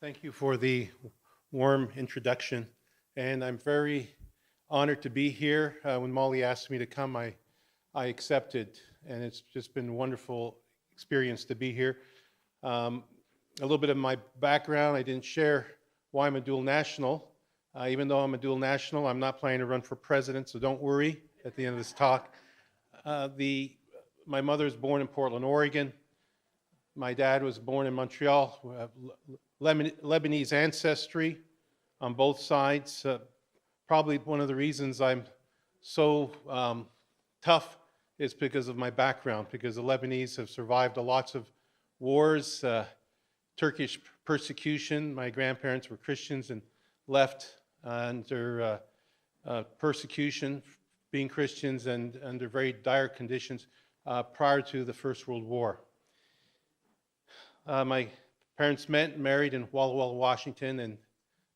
Thank you for the warm introduction, and I'm very honored to be here. When Molly asked me to come, I accepted, and it's just been a wonderful experience to be here. A little bit of my background, I didn't share why I'm a dual national. Even though I'm a dual national, I'm not planning to run for president, so don't worry at the end of this talk. My mother was born in Portland, Oregon. My dad was born in Montreal. We have Lebanese ancestry on both sides. Probably one of the reasons I'm so tough is because of my background, because the Lebanese have survived lots of wars, Turkish persecution. My grandparents were Christians and left under persecution, being Christians, and under very dire conditions prior to the First World War. My parents met and married in Walla Walla, Washington, and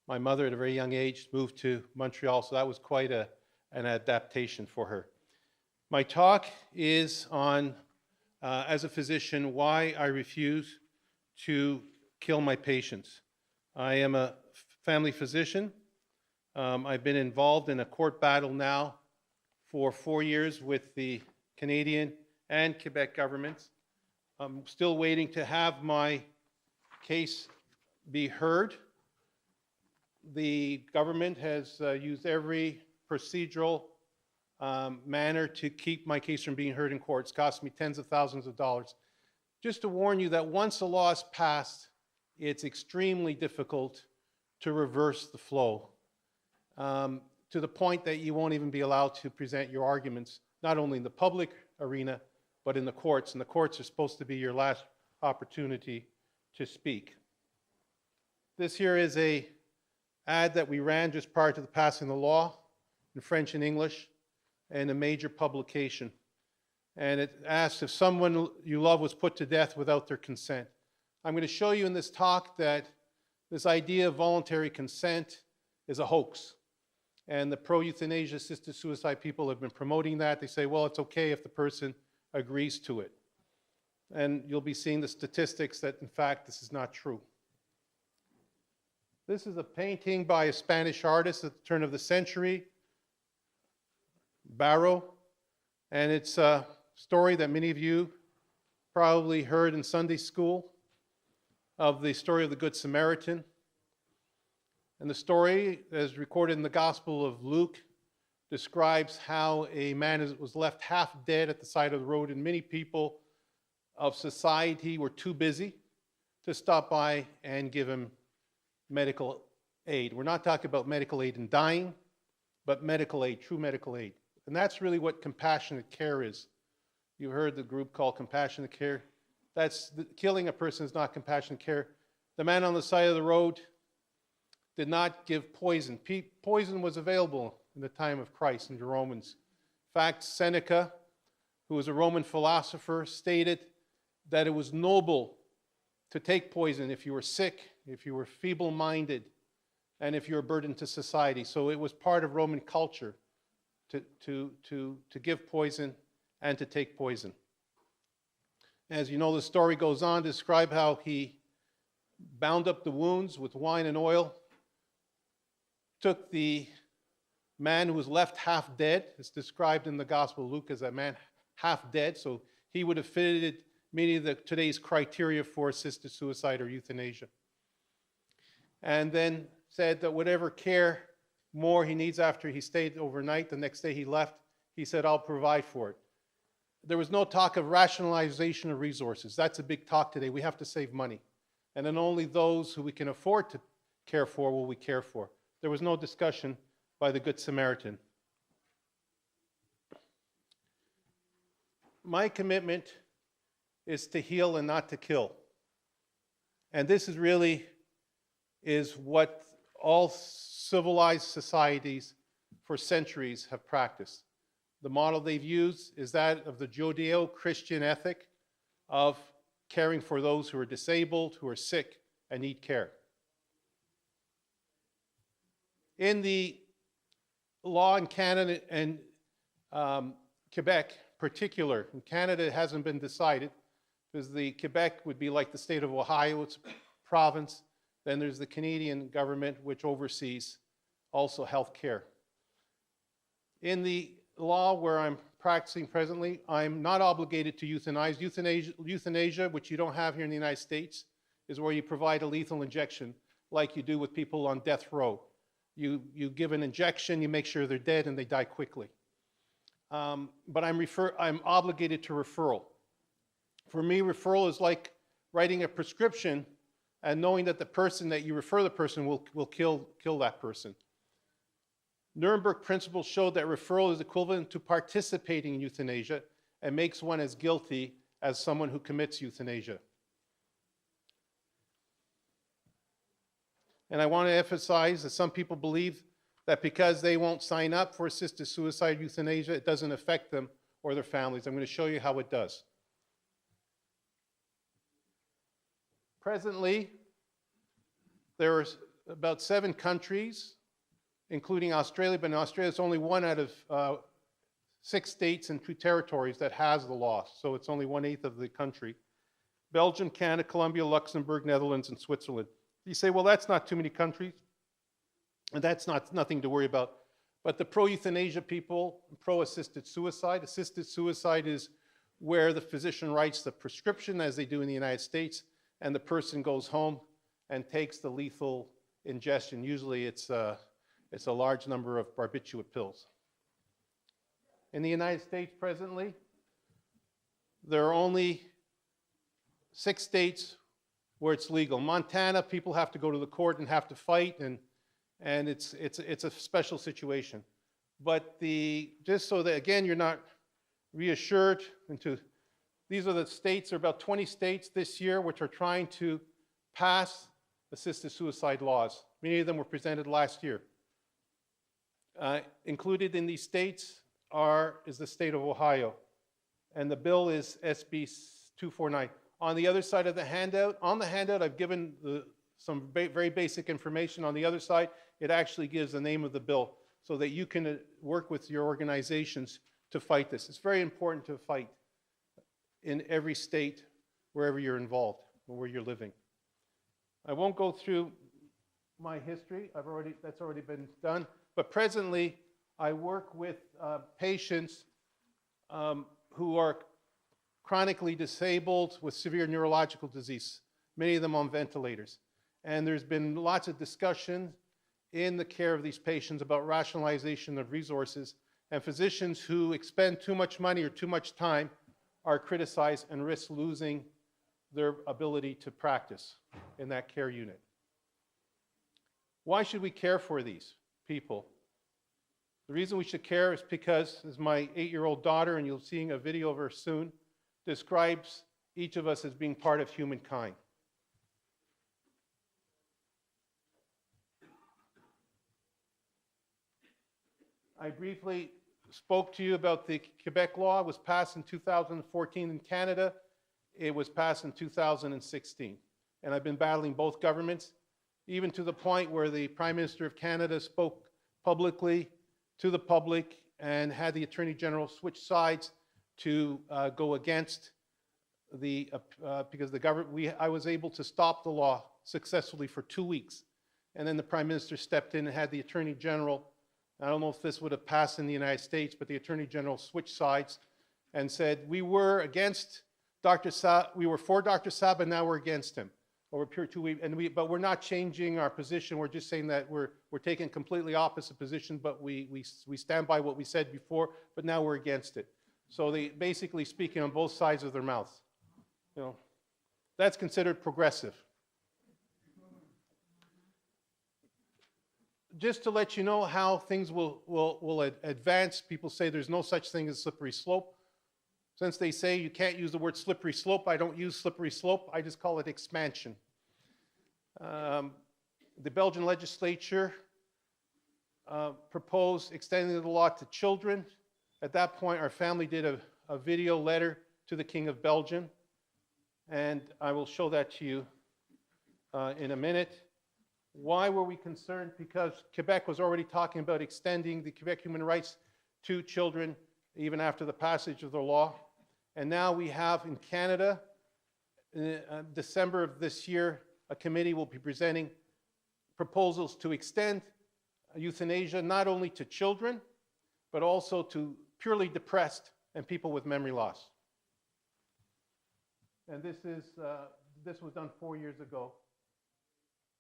my mother at a very young age moved to Montreal, so that was quite an adaptation for her. My talk is on, as a physician, why I refuse to kill my patients. I am a family physician. I've been involved in a court battle now for 4 years with the Canadian and Quebec governments. I'm still waiting to have my case be heard. The government has used every procedural manner to keep my case from being heard in court. It's cost me tens of thousands of dollars. Just to warn you that once a law is passed, it's extremely difficult to reverse the flow, to the point that you won't even be allowed to present your arguments, not only in the public arena, but in the courts. And the courts are supposed to be your last opportunity to speak. This here is an ad that we ran just prior to the passing of the law in French and English, and a major publication. And it asks if someone you love was put to death without their consent. I'm going to show you in this talk that this idea of voluntary consent is a hoax. And the pro-euthanasia assisted suicide people have been promoting that. They say, well, it's okay if the person agrees to it. And you'll be seeing the statistics that, in fact, this is not true. This is a painting by a Spanish artist at the turn of the century, Barrow, and it's a story that many of you probably heard in Sunday school of the story of the Good Samaritan. And the story, as recorded in the Gospel of Luke, describes how a man was left half dead at the side of the road, and many people of society were too busy to stop by and give him medical aid. We're not talking about medical aid in dying, but medical aid, true medical aid. And that's really what compassionate care is. You heard the group called compassionate care. Killing a person is not compassionate care. The man on the side of the road did not give poison. Poison was available in the time of Christ and the Romans. In fact, Seneca, who was a Roman philosopher, stated that it was noble to take poison if you were sick, if you were feeble-minded, and if you were a burden to society. So it was part of Roman culture to give poison and to take poison. As you know, the story goes on to describe how he bound up the wounds with wine and oil, took the man who was left half dead. It's described in the Gospel of Luke as a man half dead, so he would have fitted many of today's criteria for assisted suicide or euthanasia. And then said that whatever care more he needs after he stayed overnight, the next day he left, he said, I'll provide for it. There was no talk of rationalization of resources. That's a big talk today. We have to save money. And then only those who we can afford to care for will we care for. There was no discussion by the Good Samaritan. My commitment is to heal and not to kill. And this is really what all civilized societies for centuries have practiced. The model they've used is that of the Judeo-Christian ethic of caring for those who are disabled, who are sick, and need care. In the law in Canada and Quebec particular, in Canada it hasn't been decided, because the Quebec would be like the state of Ohio, it's a province, Then there's the Canadian government, which oversees also health care. In the law where I'm practicing presently, I'm not obligated to euthanize. Euthanasia, which you don't have here in the United States, is where you provide a lethal injection like you do with people on death row. You give an injection, you make sure they're dead and they die quickly. But I'm obligated to referral. For me, referral is like writing a prescription and knowing that the person that you refer the person will kill that person. Nuremberg principles showed that referral is equivalent to participating in euthanasia and makes one as guilty as someone who commits euthanasia. And I want to emphasize that some people believe that because they won't sign up for assisted suicide euthanasia, it doesn't affect them or their families. I'm going to show you how it does. Presently, there are about 7 countries, including Australia, but in Australia it's only 1 out of 6 states and 2 territories that has the law, so it's only 1/8 of the country. Belgium, Canada, Colombia, Luxembourg, Netherlands, and Switzerland. You say, well, that's not too many countries, and that's nothing to worry about. But the pro-euthanasia people, pro-assisted suicide is where the physician writes the prescription, as they do in the United States, and the person goes home and takes the lethal ingestion. Usually it's a large number of barbiturate pills. In the United States presently, there are only 6 states where it's legal. Montana, people have to go to the court and have to fight, and it's a special situation. But just so that, again, you're not reassured these are the states, there are about 20 states this year which are trying to pass assisted suicide laws. Many of them were presented last year. Included in these states is the state of Ohio, and the bill is SB 249. On the other side of the handout, I've given some very basic information. On the other side, it actually gives the name of the bill so that you can work with your organizations to fight this. It's very important to fight in every state, wherever you're involved or where you're living. I won't go through my history. That's already been done. But presently, I work with patients who are chronically disabled with severe neurological disease, many of them on ventilators. And there's been lots of discussion in the care of these patients about rationalization of resources, and physicians who expend too much money or too much time are criticized and risk losing their ability to practice in that care unit. Why should we care for these people? The reason we should care is because, as my 8-year-old daughter, and you'll see a video of her soon, describes each of us as being part of humankind. I briefly spoke to you about the Quebec Law. It was passed in 2014 in Canada. It was passed in 2016. And I've been battling both governments, even to the point where the Prime Minister of Canada spoke publicly to the public and had the Attorney General switch sides to go against because the government, I was able to stop the law successfully for 2 weeks. And then the Prime Minister stepped in and had the Attorney General, I don't know if this would have passed in the United States, but the Attorney General switched sides and said, we were against Dr. Saba, we were for Dr. Saba, now we're against him. Over a period of 2 weeks, but we're not changing our position. We're just saying that we're taking completely opposite position, but we stand by what we said before, but now we're against it. So they basically speaking on both sides of their mouth. You know, that's considered progressive. Just to let you know how things will advance, people say there's no such thing as slippery slope. Since they say you can't use the word slippery slope, I don't use slippery slope, I just call it expansion. The Belgian legislature proposed extending the law to children. At that point, our family did a video letter to the King of Belgium, and I will show that to you in a minute. Why were we concerned? Because Quebec was already talking about extending the Quebec human rights to children even after the passage of the law. And now we have in Canada, in December of this year, a committee will be presenting proposals to extend euthanasia not only to children, but also to purely depressed and people with memory loss. And this was done 4 years ago.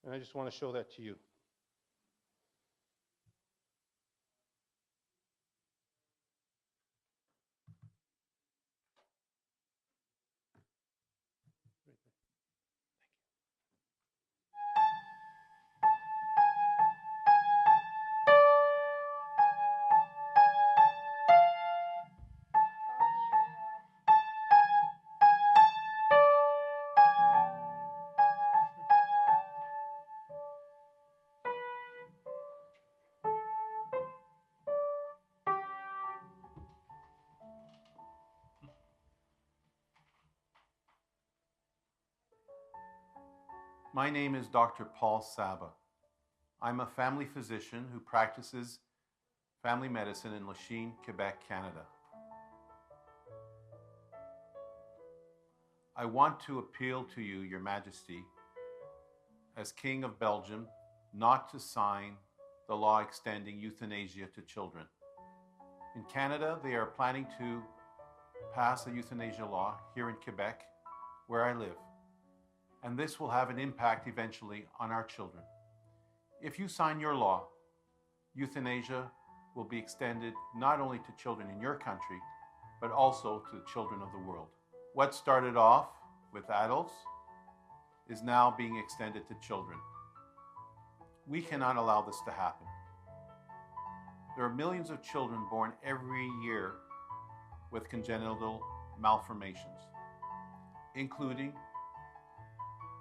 And I just want to show that to you. My name is Dr. Paul Saba. I'm a family physician who practices family medicine in Lachine, Quebec, Canada. I want to appeal to you, Your Majesty, as King of Belgium, not to sign the law extending euthanasia to children. In Canada, they are planning to pass a euthanasia law here in Quebec, where I live. And this will have an impact eventually on our children. If you sign your law, euthanasia will be extended not only to children in your country, but also to children of the world. What started off with adults is now being extended to children. We cannot allow this to happen. There are millions of children born every year with congenital malformations, including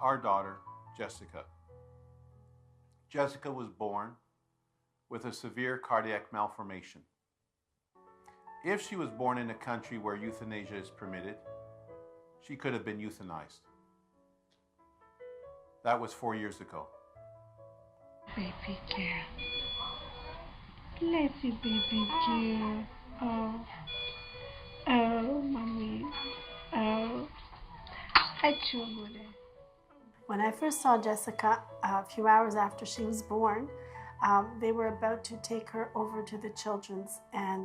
our daughter, Jessica. Jessica was born with a severe cardiac malformation. If she was born in a country where euthanasia is permitted, she could have been euthanized. That was 4 years ago. Baby girl. Bless you, baby girl. Oh, mommy. Oh, I trouble it. When I first saw Jessica a few hours after she was born, they were about to take her over to the children's, and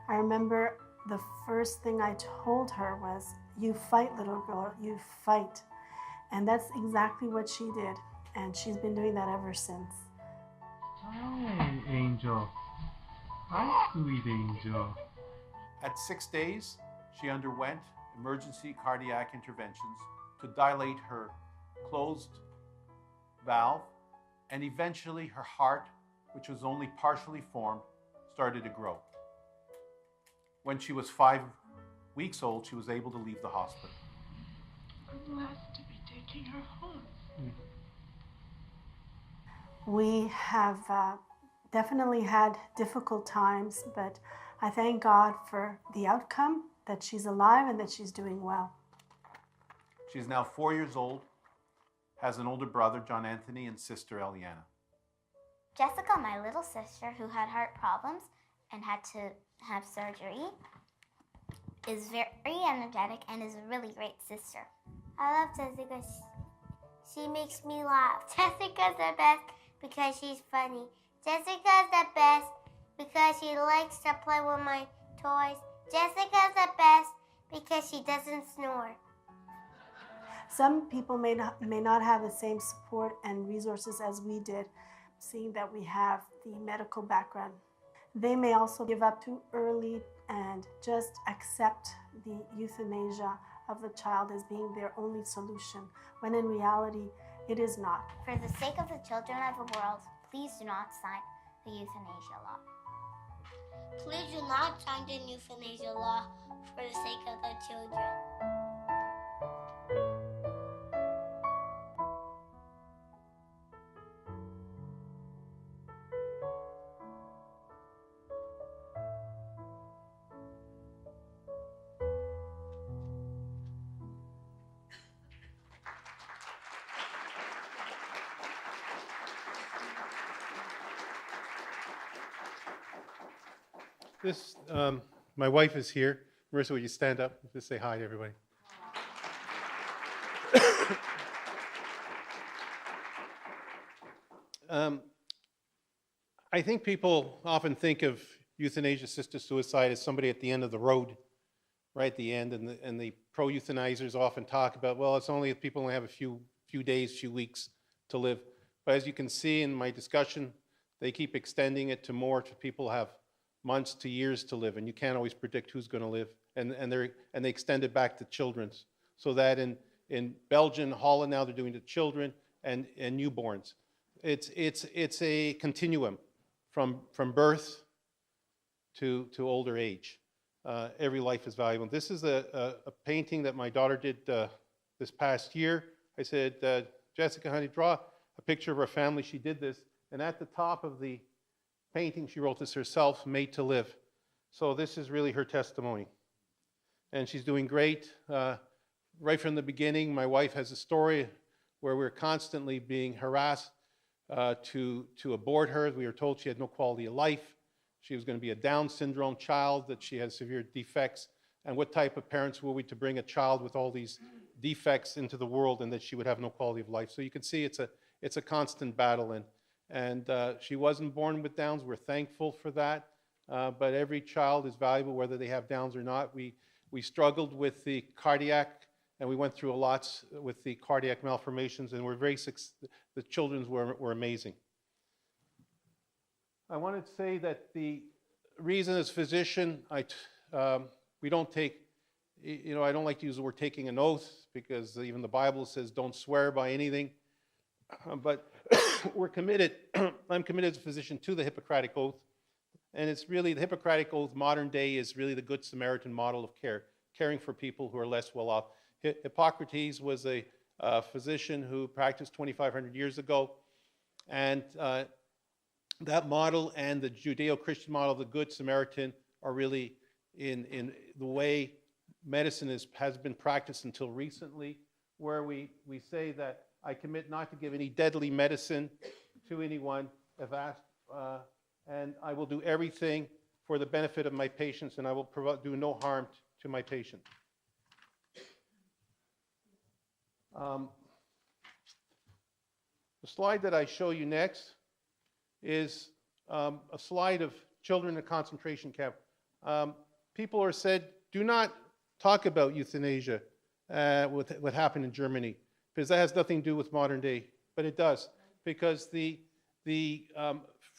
I remember the first thing I told her was, "You fight, little girl, you fight." And that's exactly what she did, and she's been doing that ever since. Hi, Angel. Hi, sweet Angel. At 6 days, she underwent emergency cardiac interventions to dilate her closed valve, and eventually her heart, which was only partially formed, started to grow. When she was 5 weeks old, she was able to leave the hospital. I'm blessed to be taking her home. We have definitely had difficult times, but I thank God for the outcome, that she's alive and that she's doing well. She's now 4 years old, has an older brother, John Anthony, and sister, Eliana. Jessica, my little sister, who had heart problems and had to have surgery, is very energetic and is a really great sister. I love Jessica. She makes me laugh. Jessica's the best because she's funny. Jessica's the best because she likes to play with my toys. Jessica's the best because she doesn't snore. Some people may not have the same support and resources as we did, seeing that we have the medical background. They may also give up too early and just accept the euthanasia of the child as being their only solution, when in reality, it is not. For the sake of the children of the world, please do not sign the euthanasia law. Please do not sign the euthanasia law for the sake of the children. My wife is here. Marissa, will you stand up? Just say hi to everybody. I think people often think of euthanasia, assisted suicide as somebody at the end of the road, right at the end, and the pro-euthanizers often talk about, well, it's only if people only have a few days, few weeks to live. But as you can see in my discussion, they keep extending it to more, to people have months to years to live, and you can't always predict who's going to live. And they extend it back to children's, so that in Belgium, Holland now they're doing to children and newborns. It's a continuum from birth to older age. Every life is valuable. This is a painting that my daughter did this past year. I said, Jessica, honey, draw a picture of our family. She did this, and at the top of the painting, she wrote this herself, made to live. So this is really her testimony. And she's doing great. Right from the beginning, my wife has a story where we're constantly being harassed to abort her. We were told she had no quality of life. She was going to be a Down syndrome child, that she had severe defects. And what type of parents were we to bring a child with all these defects into the world, and that she would have no quality of life? So you can see it's a constant battle. And she wasn't born with Downs. We're thankful for that. But every child is valuable, whether they have Downs or not. We struggled with the cardiac, and we went through a lot with the cardiac malformations, and the children's were amazing. I wanted to say that the reason as physician, we don't take, I don't like to use the word taking an oath, because even the Bible says don't swear by anything. But we're committed, I'm committed as a physician to the Hippocratic Oath. And it's really, the Hippocratic Oath modern day is really the Good Samaritan model of care, caring for people who are less well off. Hippocrates was a physician who practiced 2,500 years ago. And that model and the Judeo-Christian model of the Good Samaritan are really in the way medicine has been practiced until recently, where we say that I commit not to give any deadly medicine to anyone if asked, and I will do everything for the benefit of my patients, and I will do no harm to my patient. The slide that I show you next is a slide of children in a concentration camp. People are said, do not talk about euthanasia, what happened in Germany, because that has nothing to do with modern day, but it does, because the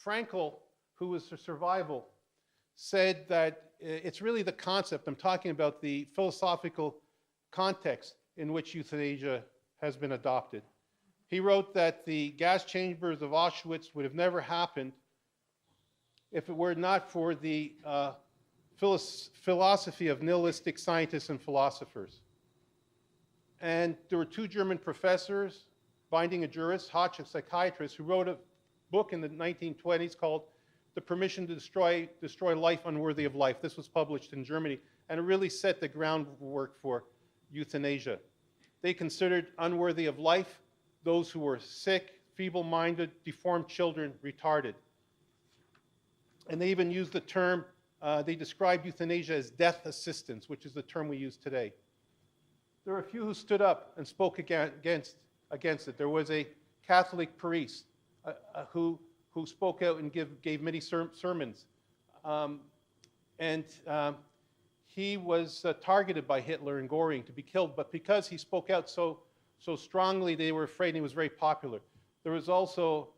Frankl, who was for survival, said that it's really the concept. I'm talking about the philosophical context in which euthanasia has been adopted. He wrote that the gas chambers of Auschwitz would have never happened if it were not for the philosophy of nihilistic scientists and philosophers. And there were two German professors, Binding a jurist, Hodge a psychiatrist, who wrote a book in the 1920s called The Permission to Destroy Life Unworthy of Life. This was published in Germany, and it really set the groundwork for euthanasia. They considered unworthy of life those who were sick, feeble-minded, deformed children, retarded. And they even used the term, they described euthanasia as death assistance, which is the term we use today. There were a few who stood up and spoke against it. There was a Catholic priest who spoke out and gave many sermons. He was targeted by Hitler and Göring to be killed, but because he spoke out so strongly, they were afraid he was very popular. There was also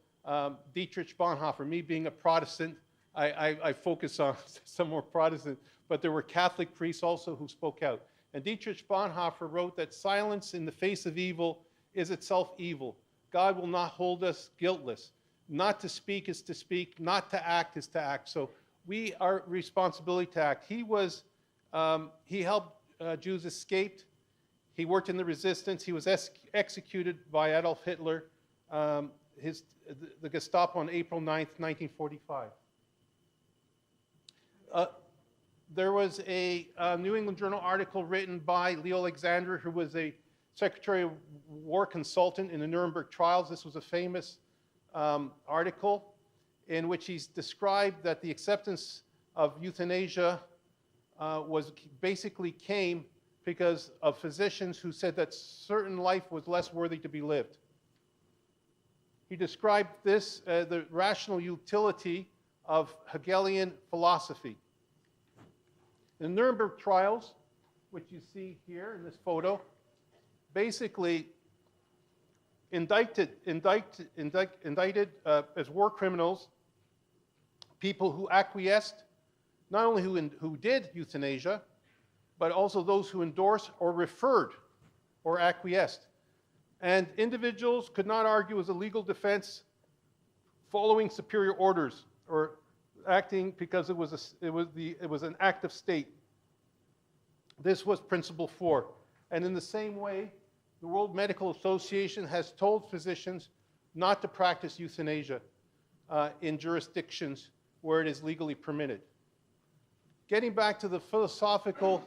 Dietrich Bonhoeffer. Me being a Protestant, I focus on some more Protestant, but there were Catholic priests also who spoke out. And Dietrich Bonhoeffer wrote that silence in the face of evil is itself evil. God will not hold us guiltless. Not to speak is to speak, not to act is to act. So we are responsibility to act. He helped Jews escape. He worked in the resistance. He was executed by Adolf Hitler, the Gestapo on April 9th, 1945. There was a New England Journal article written by Leo Alexander, who was a Secretary of War consultant in the Nuremberg trials. This was a famous article in which he's described that the acceptance of euthanasia basically came because of physicians who said that certain life was less worthy to be lived. he described this, the rational utility of Hegelian philosophy. The Nuremberg trials, which you see here in this photo, basically indicted as war criminals people who acquiesced, not only who did euthanasia, but also those who endorsed or referred or acquiesced. And individuals could not argue as a legal defense following superior orders or acting because it was an act of state. This was principle 4. And in the same way, the World Medical Association has told physicians not to practice euthanasia in jurisdictions where it is legally permitted. Getting back to the philosophical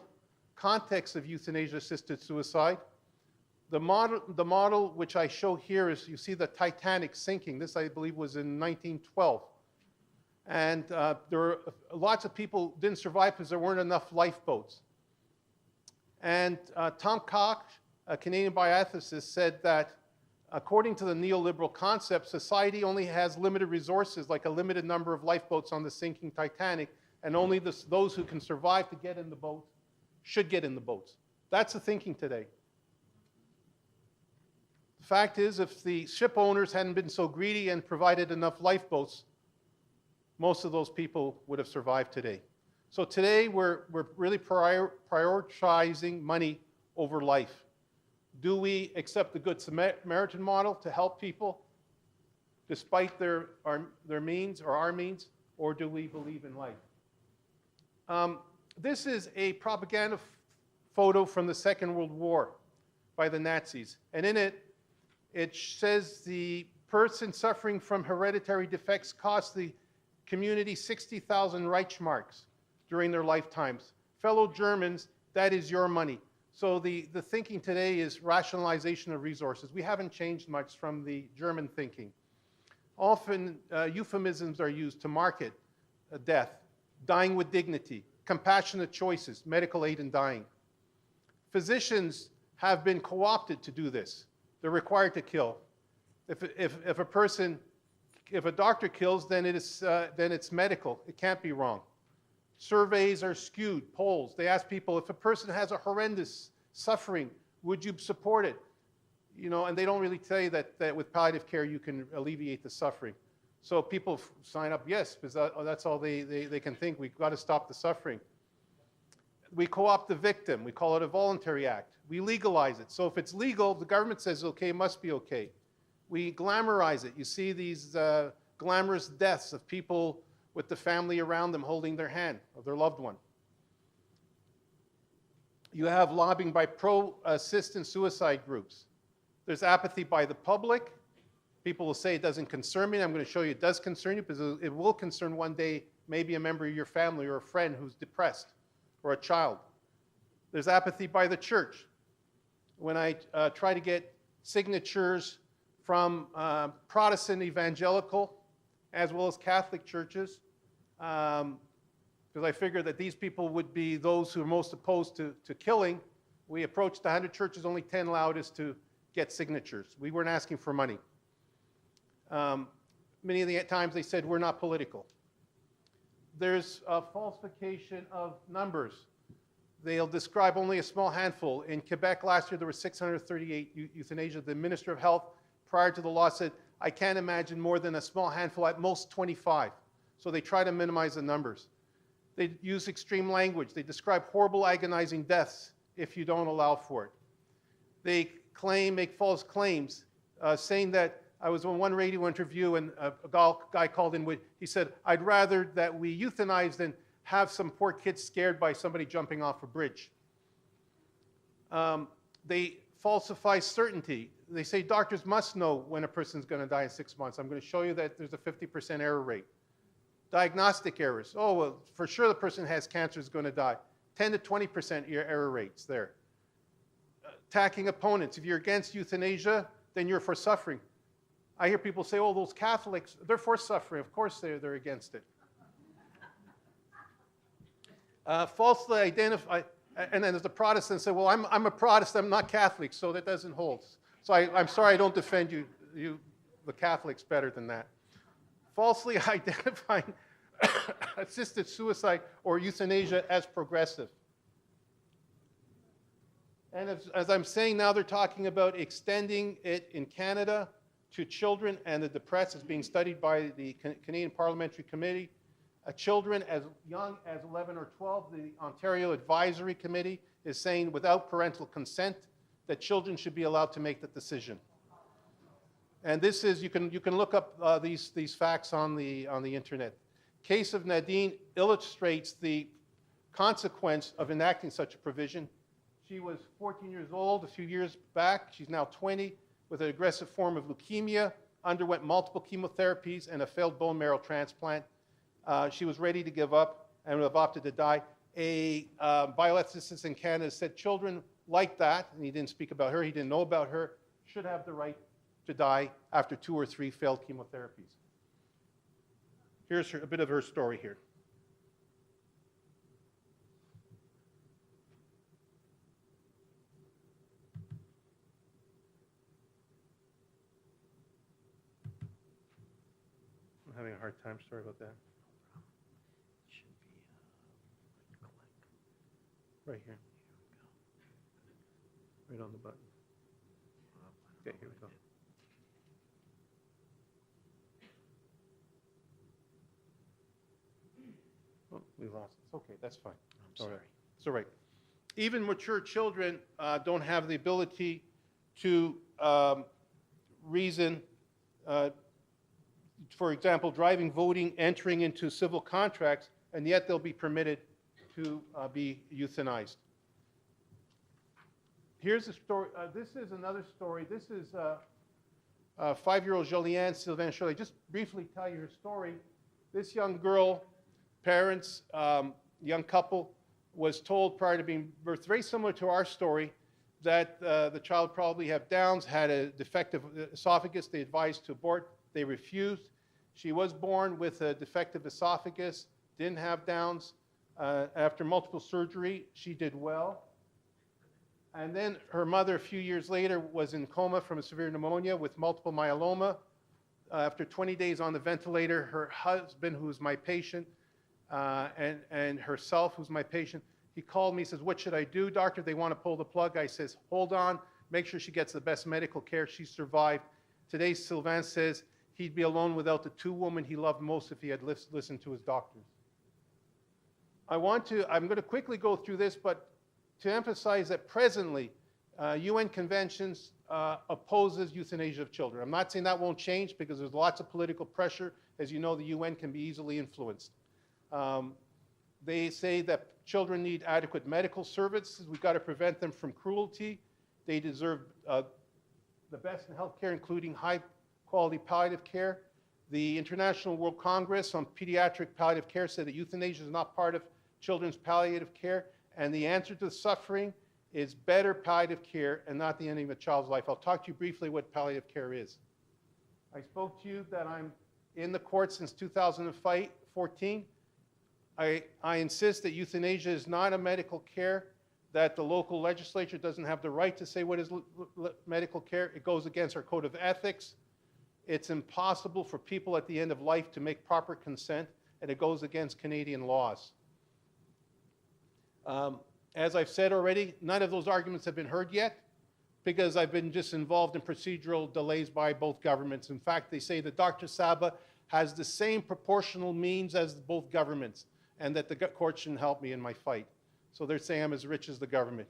context of euthanasia-assisted suicide, the model which I show here is, you see the Titanic sinking. This, I believe, was in 1912. And there were lots of people didn't survive because there weren't enough lifeboats. And Tom Cox, a Canadian bioethicist, said that according to the neoliberal concept, society only has limited resources, like a limited number of lifeboats on the sinking Titanic, and only those who can survive to get in the boat should get in the boats. That's the thinking today. The fact is, if the ship owners hadn't been so greedy and provided enough lifeboats, most of those people would have survived today. So today, we're really prioritizing money over life. Do we accept the Good Samaritan model to help people despite their means or our means, or do we believe in life? This is a propaganda photo from the Second World War by the Nazis. And in it, it says the person suffering from hereditary defects cost the community 60,000 Reichsmarks during their lifetimes. Fellow Germans, that is your money. So the thinking today is rationalization of resources. We haven't changed much from the German thinking. Often euphemisms are used to market death, dying with dignity, compassionate choices, medical aid in dying. Physicians have been co-opted to do this. They're required to kill. If a doctor kills, then it's medical. It can't be wrong. Surveys are skewed, polls. They ask people, if a person has a horrendous suffering, would you support it? You know, and they don't really tell you that with palliative care you can alleviate the suffering. So people sign up, yes, because that's all they can think. We've got to stop the suffering. We co-opt the victim. We call it a voluntary act. We legalize it. So if it's legal, the government says, okay, it must be okay. We glamorize it. You see these glamorous deaths of people with the family around them holding their hand of their loved one. You have lobbying by pro-assistant suicide groups. There's apathy by the public. People will say it doesn't concern me. I'm going to show you it does concern you, because it will concern one day maybe a member of your family or a friend who's depressed, or a child. There's apathy by the church. When I try to get signatures from Protestant evangelical as well as Catholic churches, because I figured that these people would be those who are most opposed to killing. We approached 100 churches, only 10 allowed us to get signatures. We weren't asking for money. Many of the times they said, we're not political. There's a falsification of numbers. They'll describe only a small handful. In Quebec last year, there were 638 euthanasia. The Minister of Health, prior to the law, said, I can't imagine more than a small handful, at most 25. So they try to minimize the numbers. They use extreme language. They describe horrible, agonizing deaths if you don't allow for it. They make false claims, saying that, I was on one radio interview and a guy called in, he said, I'd rather that we euthanize than have some poor kids scared by somebody jumping off a bridge. They falsify certainty. They say doctors must know when a person's going to die in 6 months. I'm going to show you that there's a 50% error rate. Diagnostic errors. Oh, well, for sure the person has cancer is going to die. 10 to 20% error rates there. Attacking opponents. If you're against euthanasia, then you're for suffering. I hear people say, oh, those Catholics, they're for suffering. Of course they're against it. Falsely identify, and then there's the Protestants say, well, I'm a Protestant, I'm not Catholic, so that doesn't hold. So I'm sorry I don't defend you the Catholics better than that. Falsely identifying assisted suicide or euthanasia as progressive. And as I'm saying now, they're talking about extending it in Canada to children and the depressed. It's being studied by the Canadian Parliamentary Committee. Children as young as 11 or 12, the Ontario Advisory Committee is saying without parental consent that children should be allowed to make the decision. And this is, you can look up these facts on the internet. Case of Nadine illustrates the consequence of enacting such a provision. She was 14 years old a few years back. She's now 20 with an aggressive form of leukemia, underwent multiple chemotherapies and a failed bone marrow transplant. She was ready to give up and would have opted to die. A bioethicist in Canada said children like that, and he didn't speak about her, he didn't know about her, should have the right to die after 2 or 3 failed chemotherapies. Here's a bit of her story here. I'm having a hard time, sorry about that. Right here. Right on the button. Okay, here we go. Oh, we lost it. Okay, that's fine. I'm sorry. It's all right. Even mature children don't have the ability to reason, for example, driving, voting, entering into civil contracts, and yet they'll be permitted to be euthanized. Here's a story. This is another story. This is 5-year-old Julianne Sylvain Cholet. Just briefly tell you her story. This young girl, parents, young couple, was told prior to being birthed, very similar to our story, that the child probably had Downs, had a defective esophagus. They advised to abort. They refused. She was born with a defective esophagus, didn't have Downs. After multiple surgery, she did well. And then her mother, a few years later, was in coma from a severe pneumonia with multiple myeloma. After 20 days on the ventilator, her husband, who's my patient, and herself, who's my patient, he called me, says, "What should I do, doctor? They want to pull the plug." I says, "Hold on, make sure she gets the best medical care." She survived. Today, Sylvain says he'd be alone without the 2 women he loved most if he had listened to his doctors. I'm going to quickly go through this, but to emphasize that presently, UN conventions opposes euthanasia of children. I'm not saying that won't change because there's lots of political pressure. As you know, the UN can be easily influenced. They say that children need adequate medical services. We've got to prevent them from cruelty. They deserve the best in health care, including high-quality palliative care. The International World Congress on Pediatric Palliative Care said that euthanasia is not part of children's palliative care, and the answer to suffering is better palliative care and not the ending of a child's life. I'll talk to you briefly what palliative care is. I spoke to you that I'm in the court since 2014. I insist that euthanasia is not a medical care, that the local legislature doesn't have the right to say what is medical care. It goes against our code of ethics. It's impossible for people at the end of life to make proper consent, and it goes against Canadian laws. As I've said already, none of those arguments have been heard yet because I've been just involved in procedural delays by both governments. In fact, they say that Dr. Saba has the same proportional means as both governments and that the court shouldn't help me in my fight. So they're saying I'm as rich as the government.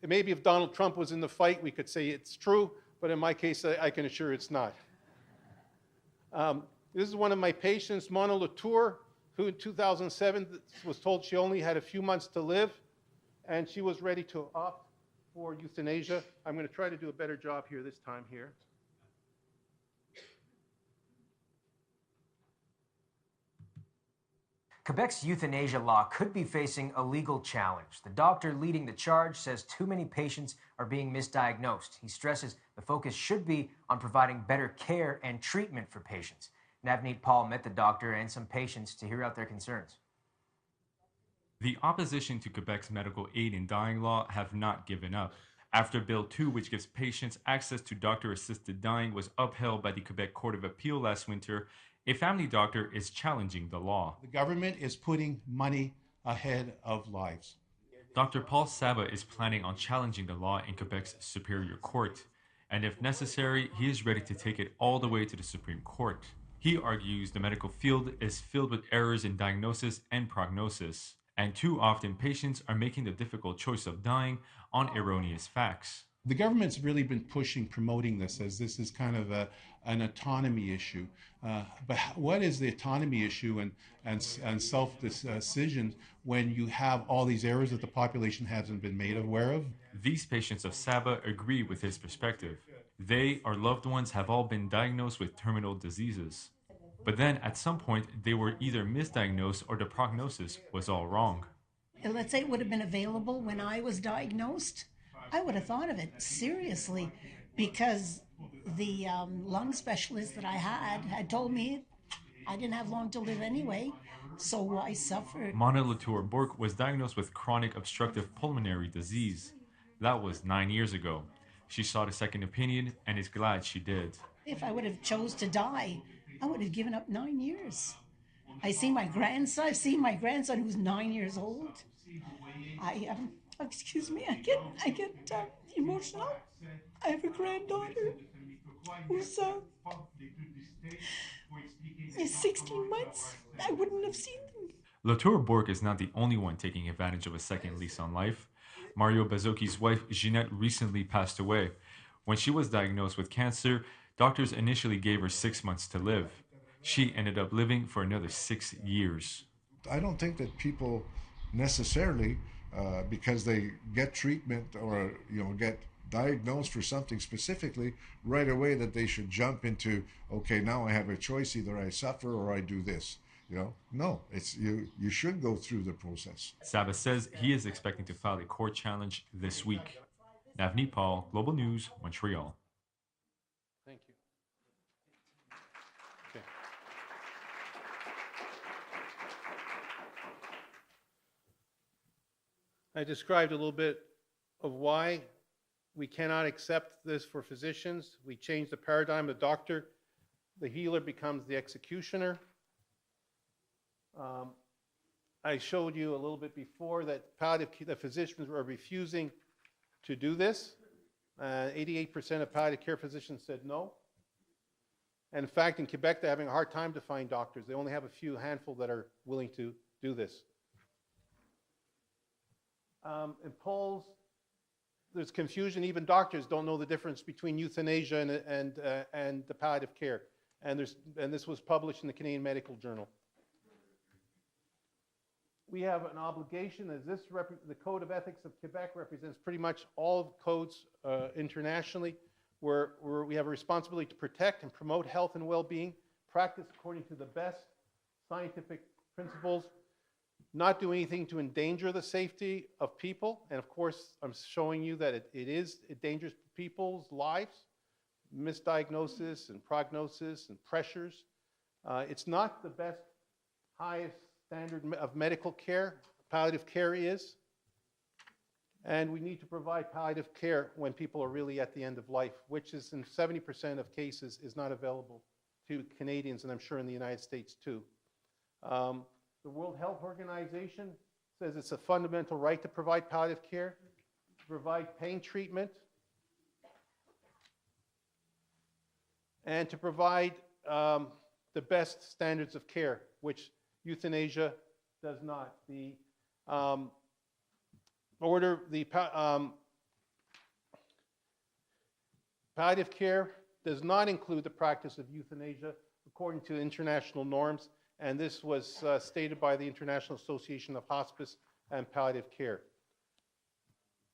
Maybe if Donald Trump was in the fight, we could say it's true, but in my case, I can assure it's not. This is one of my patients, Mona Latour, who in 2007 was told she only had a few months to live, and she was ready to opt for euthanasia. I'm going to try to do a better job here this time here. Quebec's euthanasia law could be facing a legal challenge. The doctor leading the charge says too many patients are being misdiagnosed. He stresses the focus should be on providing better care and treatment for patients. Navneet Paul met the doctor and some patients to hear out their concerns. The opposition to Quebec's medical aid in dying law have not given up. After Bill 2, which gives patients access to doctor-assisted dying, was upheld by the Quebec Court of Appeal last winter, a family doctor is challenging the law. The government is putting money ahead of lives. Dr. Paul Saba is planning on challenging the law in Quebec's Superior Court, and if necessary, he is ready to take it all the way to the Supreme Court. He argues the medical field is filled with errors in diagnosis and prognosis, and too often patients are making the difficult choice of dying on erroneous facts. The government's really been promoting this as this is kind of an autonomy issue. But what is the autonomy issue and self-decision when you have all these errors that the population hasn't been made aware of? These patients of Saba agree with his perspective. They or loved ones have all been diagnosed with terminal diseases. But then at some point, they were either misdiagnosed or the prognosis was all wrong. And let's say it would have been available when I was diagnosed, I would have thought of it seriously, because the lung specialist that I had told me I didn't have long to live anyway, so I suffered. Mona Latour-Bourque was diagnosed with chronic obstructive pulmonary disease. That was 9 years ago. She sought a second opinion and is glad she did. If I would have chose to die, I would have given up 9 years. I've seen my grandson who's 9 years old. Excuse me, I get emotional. I have a granddaughter who's 16 months. I wouldn't have seen them. Latour-Bourque is not the only one taking advantage of a second lease on life. Mario Bazocchi's wife, Ginette, recently passed away. When she was diagnosed with cancer, doctors initially gave her 6 months to live. She ended up living for another 6 years. I don't think that people necessarily, because they get treatment or get diagnosed for something specifically, right away that they should jump into, okay, now I have a choice, either I suffer or I do this. No, it's you should go through the process. Saba says he is expecting to file a court challenge this week. Navneet Paul, Global News, Montreal. Thank you. Okay. I described a little bit of why we cannot accept this for physicians. We change the paradigm. The doctor, the healer, becomes the executioner. I showed you a little bit before that the physicians were refusing to do this. 88% of palliative care physicians said no. And in fact, in Quebec, they're having a hard time to find doctors. They only have a handful that are willing to do this. In polls, there's confusion. Even doctors don't know the difference between euthanasia and the palliative care. And this was published in the Canadian Medical Journal. We have an obligation, as the Code of Ethics of Quebec represents pretty much all codes internationally, where we have a responsibility to protect and promote health and well-being, practice according to the best scientific principles, not do anything to endanger the safety of people. And of course, I'm showing you that it endangers people's lives, misdiagnosis and prognosis and pressures. It's not the best, highest standard of medical care. Palliative care is. And we need to provide palliative care when people are really at the end of life, which is in 70% of cases is not available to Canadians, and I'm sure in the United States too. The World Health Organization says it's a fundamental right to provide palliative care, to provide pain treatment, and to provide the best standards of care, which euthanasia does not. The palliative care does not include the practice of euthanasia according to international norms, and this was stated by the International Association of Hospice and Palliative Care.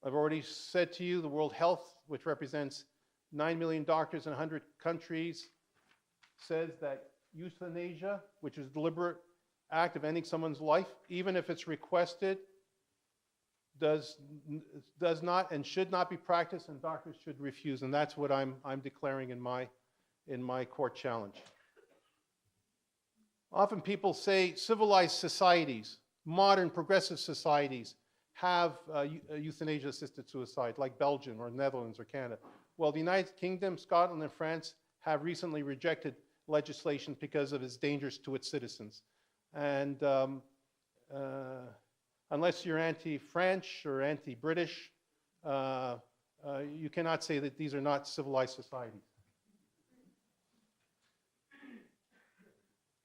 I've already said to you the World Health, which represents 9 million doctors in 100 countries, says that euthanasia, which is a deliberate act of ending someone's life, even if it's requested, does not and should not be practiced, and doctors should refuse. And that's what I'm declaring in my court challenge. Often people say civilized societies, modern progressive societies, have euthanasia-assisted suicide, like Belgium or Netherlands or Canada. Well, the United Kingdom, Scotland, and France have recently rejected legislation because of its dangers to its citizens. And unless you're anti-French or anti-British, you cannot say that these are not civilized societies.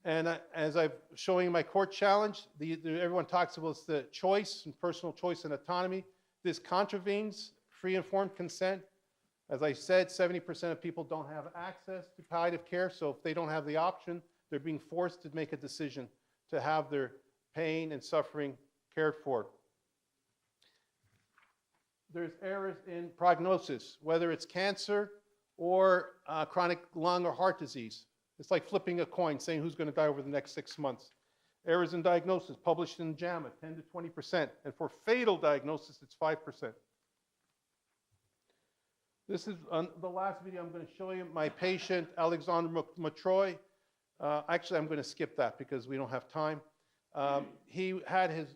And as I'm showing my court challenge, everyone talks about the choice and personal choice and autonomy. This contravenes free informed consent. As I said, 70% of people don't have access to palliative care, so if they don't have the option, they're being forced to make a decision to have their pain and suffering cared for. There's errors in prognosis, whether it's cancer or chronic lung or heart disease. It's like flipping a coin, saying who's going to die over the next 6 months. Errors in diagnosis, published in JAMA, 10 to 20%. And for fatal diagnosis, it's 5%. This is the last video I'm going to show you. My patient, Alexandre Matroy. Actually, I'm going to skip that because we don't have time. He had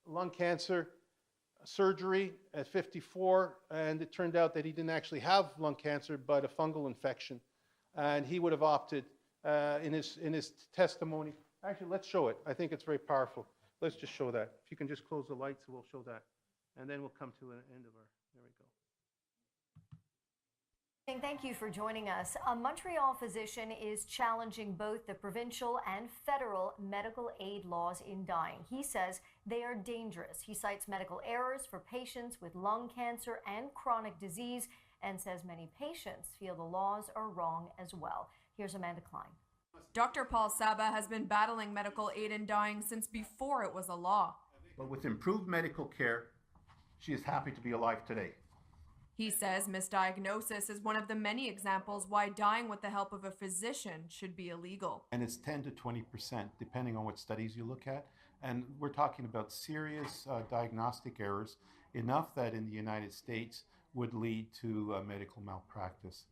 lung cancer surgery at 54, and it turned out that he didn't actually have lung cancer, but a fungal infection. And he would have opted in his testimony. Actually, let's show it. I think it's very powerful. Let's just show that. If you can just close the lights, we'll show that. And then we'll come to an end of our, there we go. Thank you for joining us. A Montreal physician is challenging both the provincial and federal medical aid laws in dying. He says they are dangerous. He cites medical errors for patients with lung cancer and chronic disease and says many patients feel the laws are wrong as well. Here's Amanda Klein. Dr. Paul Saba has been battling medical aid in dying since before it was a law. But with improved medical care, she is happy to be alive today. He says misdiagnosis is one of the many examples why dying with the help of a physician should be illegal. And it's 10 to 20%, depending on what studies you look at. And we're talking about serious diagnostic errors, enough that in the United States would lead to medical malpractice.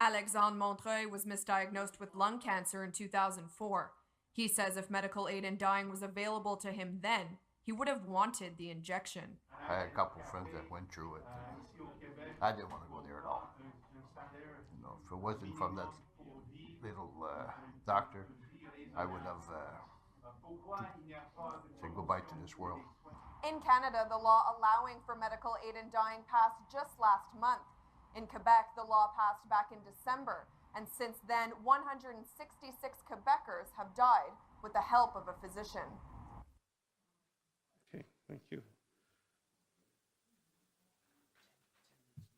Alexandre Montreuil was misdiagnosed with lung cancer in 2004. He says if medical aid in dying was available to him then, he would have wanted the injection. I had a couple of friends that went through it. I didn't want to go there at all. You know, if it wasn't from that little doctor, I would have said goodbye to this world. In Canada, the law allowing for medical aid in dying passed just last month. In Quebec, the law passed back in December, and since then, 166 Quebecers have died with the help of a physician. Okay, thank you.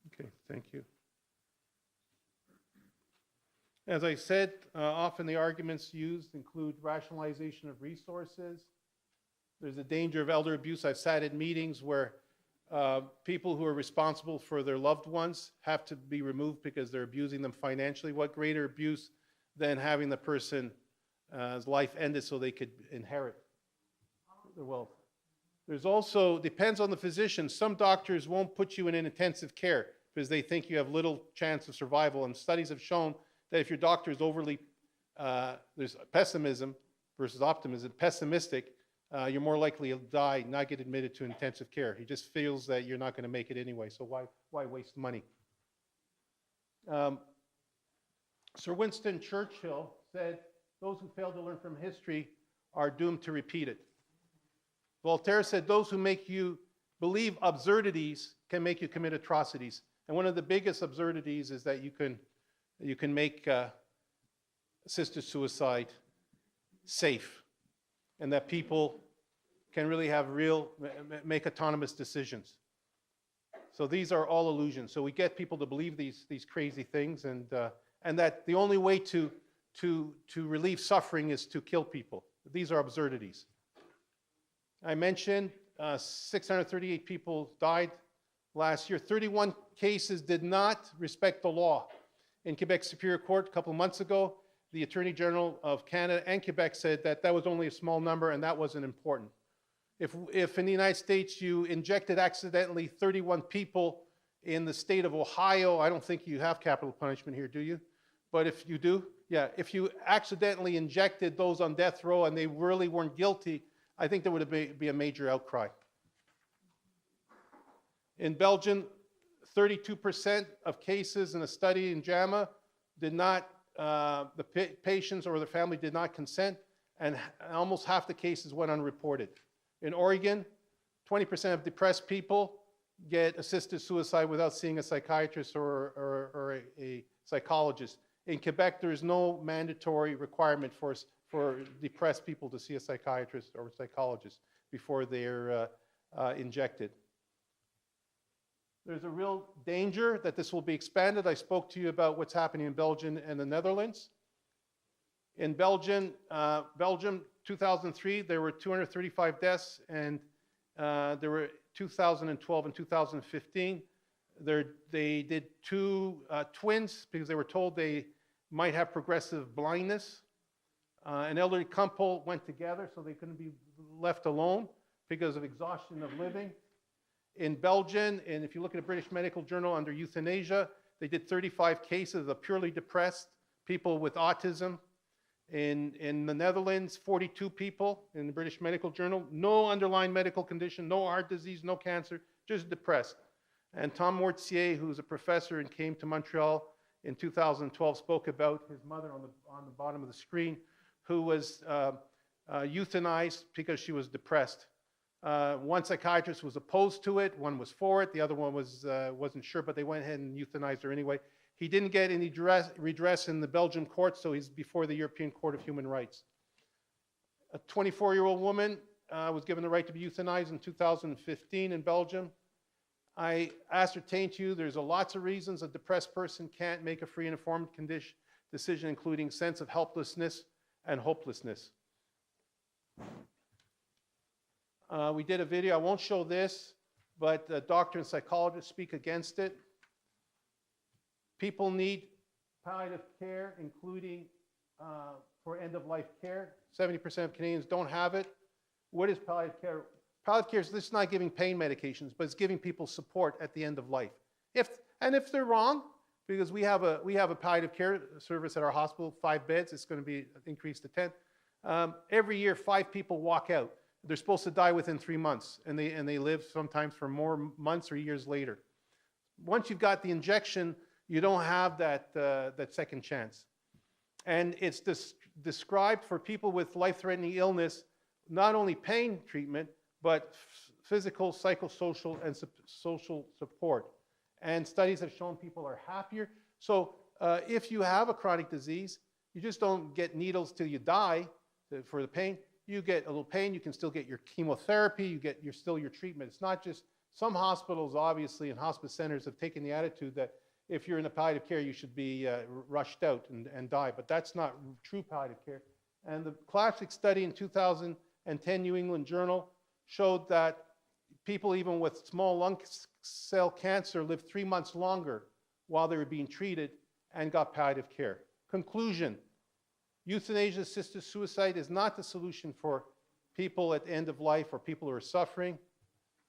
Okay, thank you. As I said, often the arguments used include rationalization of resources. There's a danger of elder abuse. I've sat at meetings where people who are responsible for their loved ones have to be removed because they're abusing them financially. What greater abuse than having the person's life ended so they could inherit their wealth? There's also, depends on the physician, some doctors won't put you in an intensive care because they think you have little chance of survival. And studies have shown that if your doctor is overly, there's pessimism versus optimism, pessimistic, you're more likely to die, not get admitted to intensive care. He just feels that you're not going to make it anyway, so why waste money? Sir Winston Churchill said, those who fail to learn from history are doomed to repeat it. Voltaire said, those who make you believe absurdities can make you commit atrocities. And one of the biggest absurdities is that you can make assisted suicide safe, and that people can really have make autonomous decisions. So these are all illusions. So we get people to believe these crazy things, and that the only way to relieve suffering is to kill people. These are absurdities. I mentioned 638 people died last year. 31 cases did not respect the law. In Quebec Superior Court a couple of months ago, the Attorney General of Canada and Quebec said that that was only a small number and that wasn't important. If in the United States you injected accidentally 31 people in the state of Ohio, I don't think you have capital punishment here, do you? But if you do, yeah, if you accidentally injected those on death row and they really weren't guilty, I think there would be a major outcry. In Belgium, 32% of cases in a study in JAMA did not, the patients or the family did not consent, and almost half the cases went unreported. In Oregon, 20% of depressed people get assisted suicide without seeing a psychiatrist or a psychologist. In Quebec, there is no mandatory requirement for depressed people to see a psychiatrist or psychologist before they're injected. There's a real danger that this will be expanded. I spoke to you about what's happening in Belgium and the Netherlands. In Belgium, 2003, there were 235 deaths, and there were 2012 and 2015. They did two twins because they were told they might have progressive blindness. An elderly couple went together so they couldn't be left alone because of exhaustion of living. In Belgium, and if you look at a British Medical Journal under euthanasia, they did 35 cases of purely depressed people with autism. In the Netherlands, 42 people in the British Medical Journal, no underlying medical condition, no heart disease, no cancer, just depressed. And Tom Mortier, who's a professor and came to Montreal in 2012, spoke about his mother on the bottom of the screen, who was euthanized because she was depressed. One psychiatrist was opposed to it, one was for it, the other one wasn't sure, but they went ahead and euthanized her anyway. He didn't get any redress in the Belgian court, so he's before the European Court of Human Rights. A 24-year-old woman was given the right to be euthanized in 2015 in Belgium. I ascertained to you there's lots of reasons a depressed person can't make a free and informed decision, including sense of helplessness and hopelessness. We did a video, I won't show this, but the doctor and psychologist speak against it. People need palliative care, including for end-of-life care. 70% of Canadians don't have it. What is palliative care? Palliative care is this is not giving pain medications, but it's giving people support at the end of life. If they're wrong, because we have a palliative care service at our hospital, 5 beds, it's going to be increased to 10. Every year, 5 people walk out. They're supposed to die within 3 months, and they live sometimes for more months or years later. Once you've got the injection, you don't have that second chance. And it's described for people with life-threatening illness, not only pain treatment, but physical, psychosocial, and social support. And studies have shown people are happier. So if you have a chronic disease, you just don't get needles till you die for the pain. You get a little pain, you can still get your chemotherapy, you get your treatment. It's not just, some hospitals obviously and hospice centers have taken the attitude that if you're in the palliative care, you should be rushed out and die, but that's not true palliative care. And the classic study in 2010 New England Journal showed that people even with small lung cell cancer lived 3 months longer while they were being treated and got palliative care. Conclusion, euthanasia-assisted suicide is not the solution for people at the end of life or people who are suffering.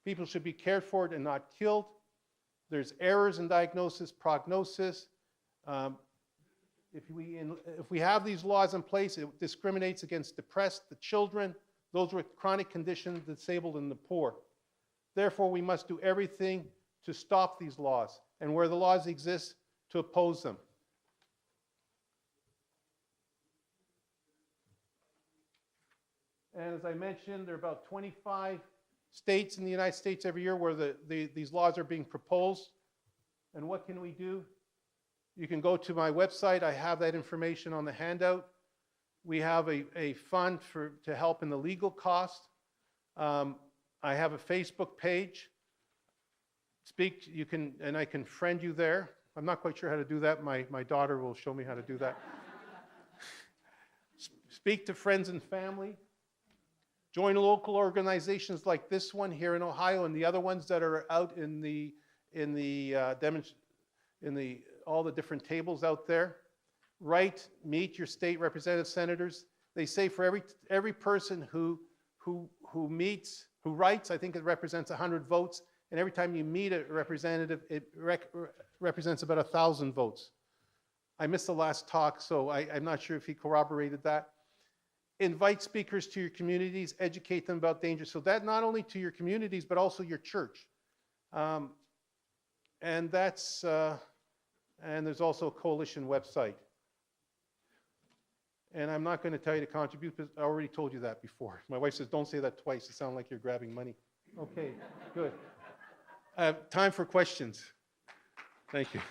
People should be cared for and not killed. There's errors in diagnosis, prognosis. If we have these laws in place, it discriminates against depressed, the children, those with chronic conditions, disabled, and the poor. Therefore, we must do everything to stop these laws, and where the laws exist, to oppose them. And as I mentioned, there are about 25 states in the United States every year where these laws are being proposed. And what can we do? You can go to my website. I have that information on the handout. We have a fund to help in the legal cost. I have a Facebook page. And I can friend you there. I'm not quite sure how to do that. My daughter will show me how to do that. Speak to friends and family. Join local organizations like this one here in Ohio and the other ones that are out in all the different tables out there. Meet your state representative senators. They say for every person who writes, I think it represents 100 votes, and every time you meet a representative, it represents about 1,000 votes. I missed the last talk, so I'm not sure if he corroborated that. Invite speakers to your communities, educate them about danger. So that not only to your communities, but also your church. And that's, and there's also a coalition website. And I'm not going to tell you to contribute because I already told you that before. My wife says, don't say that twice. It sounds like you're grabbing money. Okay, good. I have time for questions. Thank you.